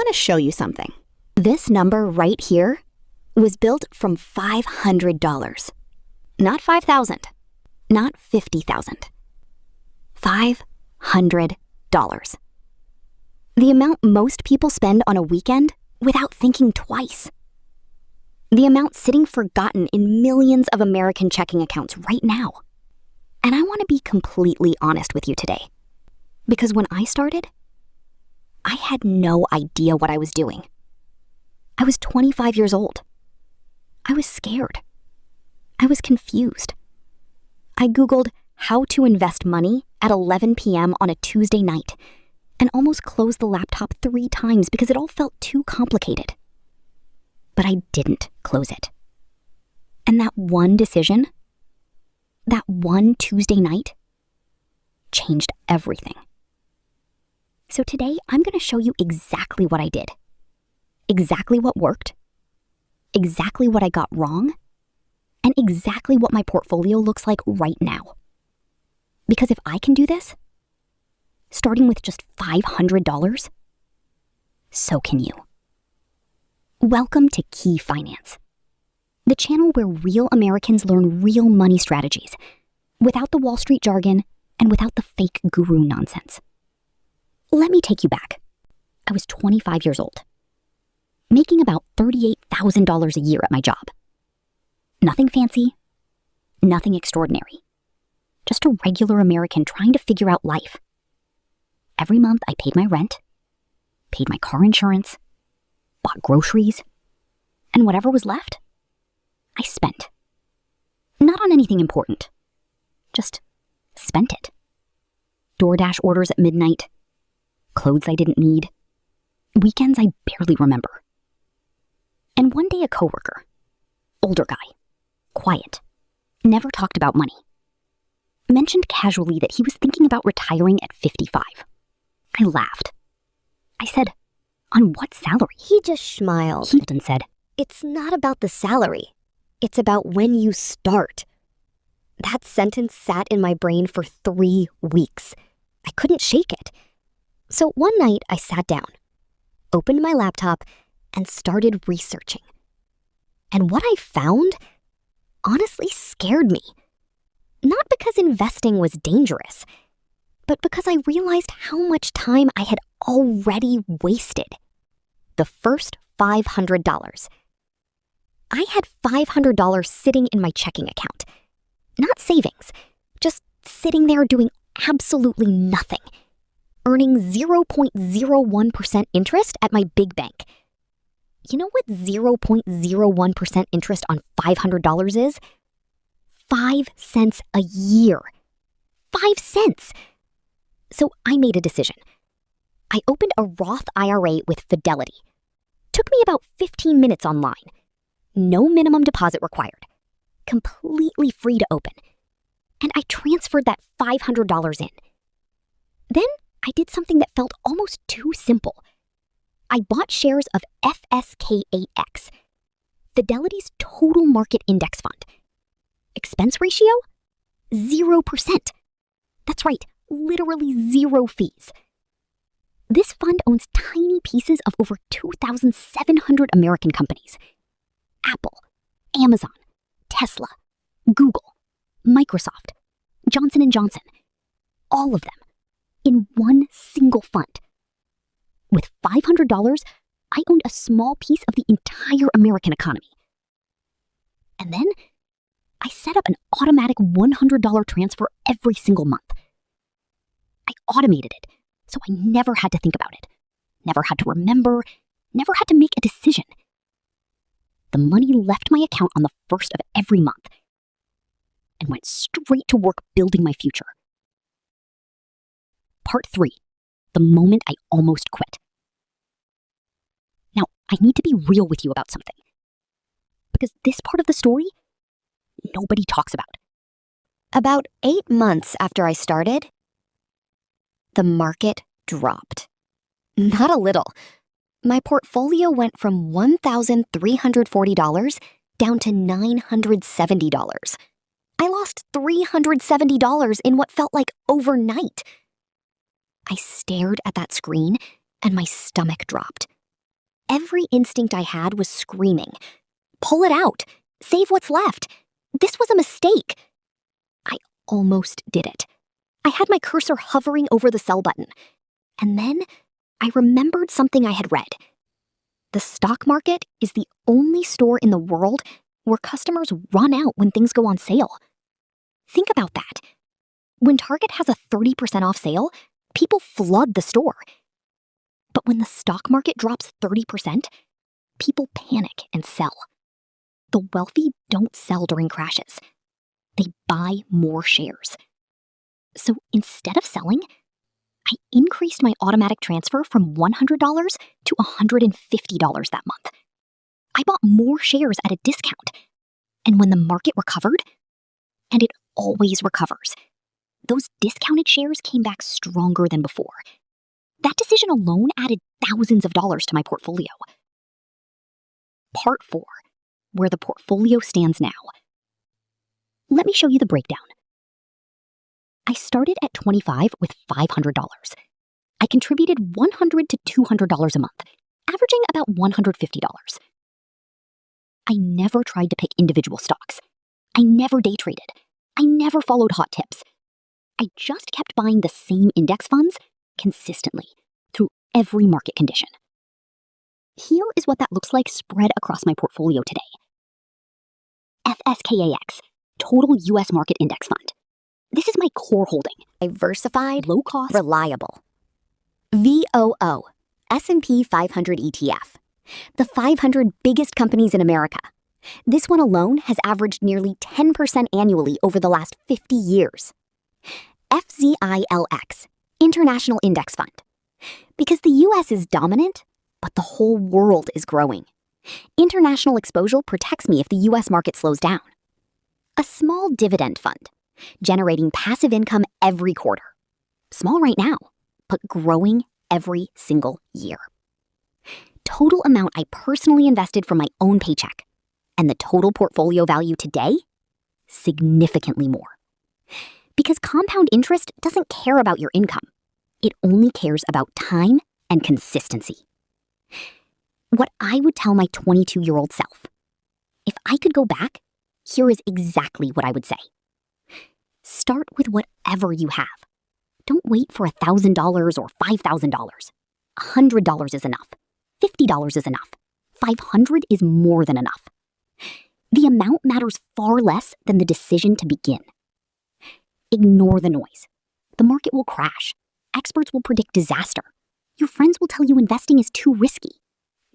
want to show you something. This number right here was built from $500. Not $5,000, not $50,000. $500. The amount most people spend on a weekend without thinking twice. The amount sitting forgotten in millions of American checking accounts right now. And I want to be completely honest with you today. Because when I started, I had no idea what I was doing. I was 25 years old. I was scared. I was confused. I Googled how to invest money at 11 p.m. on a Tuesday night and almost closed the laptop 3 times because it all felt too complicated. But I didn't close it. And that one decision, that one Tuesday night, changed everything. So today, I'm going to show you exactly what I did, exactly what worked, exactly what I got wrong, and exactly what my portfolio looks like right now. Because if I can do this, starting with just $500, so can you. Welcome to Key Finance, the channel where real Americans learn real money strategies, without the Wall Street jargon and without the fake guru nonsense. Let me take you back. I was 25 years old, making about $38,000 a year at my job. Nothing fancy, nothing extraordinary. Just a regular American trying to figure out life. Every month I paid my rent, paid my car insurance, bought groceries, and whatever was left, I spent. Not on anything important, just spent it. DoorDash orders at midnight, clothes I didn't need, weekends I barely remember. And one day a coworker, older guy, quiet, never talked about money, mentioned casually that he was thinking about retiring at 55. I laughed. I said, "On what salary?" He just smiled. He then said, "It's not about the salary. It's about when you start." That sentence sat in my brain for 3 weeks. I couldn't shake it. So one night I sat down, opened my laptop, and started researching. And what I found honestly scared me. Not because investing was dangerous, but because I realized how much time I had already wasted. The first $500. I had $500 sitting in my checking account. Not savings, just sitting there doing absolutely nothing, earning 0.01% interest at my big bank. You know what 0.01% interest on $500 is? 5 cents a year. 5 cents! So I made a decision. I opened a Roth IRA with Fidelity. Took me about 15 minutes online. No minimum deposit required. Completely free to open. And I transferred that $500 in. Then I did something that felt almost too simple. I bought shares of FSK8X, Fidelity's total market index fund. Expense ratio? 0%. That's right, literally 0 fees. This fund owns tiny pieces of over 2,700 American companies. Apple, Amazon, Tesla, Google, Microsoft, Johnson & Johnson. All of them in one single fund. With $500, I owned a small piece of the entire American economy. And then I set up an automatic $100 transfer every single month. I automated it, so I never had to think about it, never had to remember, never had to make a decision. The money left my account on the first of every month and went straight to work building my future. Part 3, the moment I almost quit. Now, I need to be real with you about something, because this part of the story, nobody talks about. About 8 months after I started, the market dropped. Not a little. My portfolio went from $1,340 down to $970. I lost $370 in what felt like overnight. I stared at that screen and my stomach dropped. Every instinct I had was screaming, "Pull it out! Save what's left! This was a mistake!" I almost did it. I had my cursor hovering over the sell button. And then I remembered something I had read. The stock market is the only store in the world where customers run out when things go on sale. Think about that. When Target has a 30% off sale, people flood the store. But when the stock market drops 30%, people panic and sell. The wealthy don't sell during crashes. They buy more shares. So instead of selling, I increased my automatic transfer from $100 to $150 that month. I bought more shares at a discount. And when the market recovered, and it always recovers, those discounted shares came back stronger than before. That decision alone added thousands of dollars to my portfolio. Part 4, where the portfolio stands now. Let me show you the breakdown. I started at $25 with $500. I contributed $100 to $200 a month, averaging about $150. I never tried to pick individual stocks. I never day traded. I never followed hot tips. I just kept buying the same index funds consistently through every market condition. Here is what that looks like spread across my portfolio today. FSKAX, Total U.S. Market Index Fund. This is my core holding. Diversified, Low-cost, reliable. VOO, S&P 500 ETF. The 500 biggest companies in America. This one alone has averaged nearly 10% annually over the last 50 years. FZILX, International Index Fund. Because the U.S. is dominant, but the whole world is growing. International exposure protects me if the U.S. market slows down. A small dividend fund, generating passive income every quarter. Small right now, but growing every single year. Total amount I personally invested from my own paycheck. And the total portfolio value today? Significantly more. Because compound interest doesn't care about your income. It only cares about time and consistency. What I would tell my 22-year-old self. If I could go back, here is exactly what I would say. Start with whatever you have. Don't wait for $1,000 or $5,000. $100 is enough. $50 is enough. $500 is more than enough. The amount matters far less than the decision to begin. Ignore the noise. The market will crash. Experts will predict disaster. Your friends will tell you investing is too risky.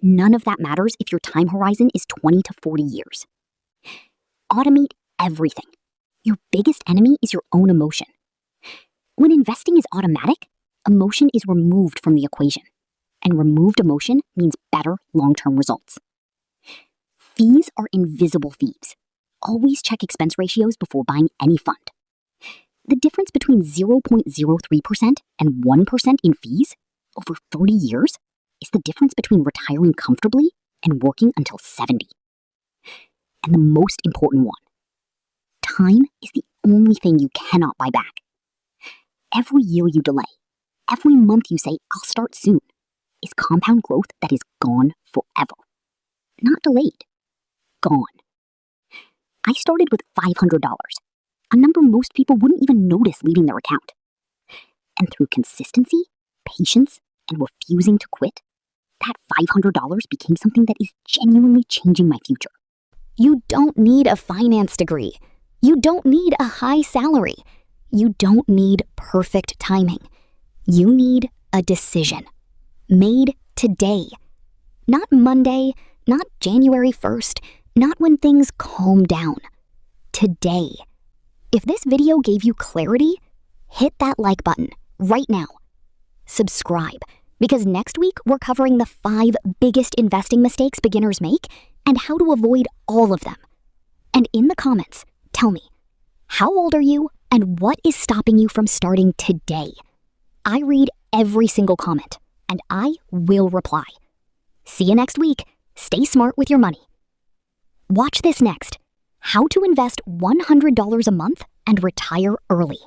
None of that matters if your time horizon is 20 to 40 years. Automate everything. Your biggest enemy is your own emotion. When investing is automatic, emotion is removed from the equation. And removed emotion means better long-term results. Fees are invisible thieves. Always check expense ratios before buying any fund. The difference between 0.03% and 1% in fees over 30 years is the difference between retiring comfortably and working until 70. And the most important one, time is the only thing you cannot buy back. Every year you delay, every month you say, "I'll start soon," is compound growth that is gone forever. Not delayed, gone. I started with $500, a number most people wouldn't even notice leaving their account. And through consistency, patience, and refusing to quit, that $500 became something that is genuinely changing my future. You don't need a finance degree. You don't need a high salary. You don't need perfect timing. You need a decision. Made today. Not Monday, not January 1st, not when things calm down. Today. If this video gave you clarity, hit that like button right now. Subscribe, because next week we're covering the 5 biggest investing mistakes beginners make and how to avoid all of them. And in the comments, tell me, how old are you and what is stopping you from starting today? I read every single comment, and I will reply. See you next week. Stay smart with your money. Watch this next. How to invest $100 a month and retire early.